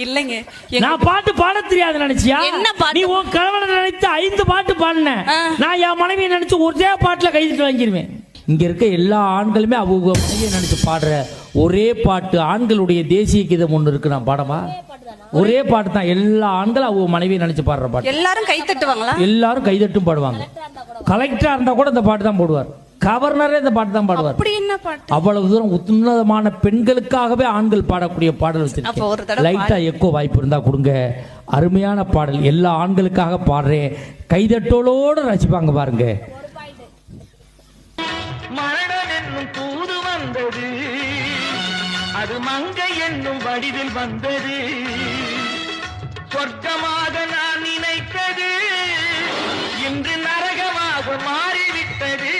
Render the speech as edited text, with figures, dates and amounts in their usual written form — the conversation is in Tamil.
இல்லைங்க. நான் பாட்டு பாட தெரியாது நினைச்சியா? என்ன பாட்டு? நீ உன் கணவனை நினைத்து 5 பாட்டு பாடின, நான் என் மனைவியை நினைச்சு ஒரே பாட்டுல கைதிட்டு வாங்கிடுவேன். இங்க இருக்க எல்லா ஆண்களுமே அவங்க மனைவியை நினைச்சு பாடுற ஒரே பாட்டு ஆண்களுடைய தேசிய கீதம் ஒண்ணு இருக்கு. நான் பாடமா? ஒரே பாட்டு தான். எல்லா ஆண்களும் அவங்க மனைவியை நினைச்சு பாடுற பாட்டு. எல்லாரும் கை தட்டுவாங்களா? எல்லாரும் கைதட்டும் பாடுவாங்க. கலெக்டரா இருந்தா கூட இந்த பாட்டு தான் போடுவார். கவர்னரே இந்த பாட்டு தான் பாடுவார். அப்படி என்ன பாட்டு? அவ்வளவு தூரம் உன்னதமான பெண்களுக்காகவே ஆண்கள் பாடக்கூடிய பாடல் வச்சிருக்கேன். லைட்டா எக்கோ வாய்ப்பு இருந்தா கொடுங்க. அருமையான பாடல், எல்லா ஆண்களுக்காக பாடுறேன். கைதட்டோட ரசிப்பாங்க பாருங்க. மரணம் என்னும் தூது வந்தது, அது மங்கை என்னும் வடிவில் வந்தது. சொர்க்கமாக நான் நினைத்தது இன்று நரகமாக மாறிவிட்டது.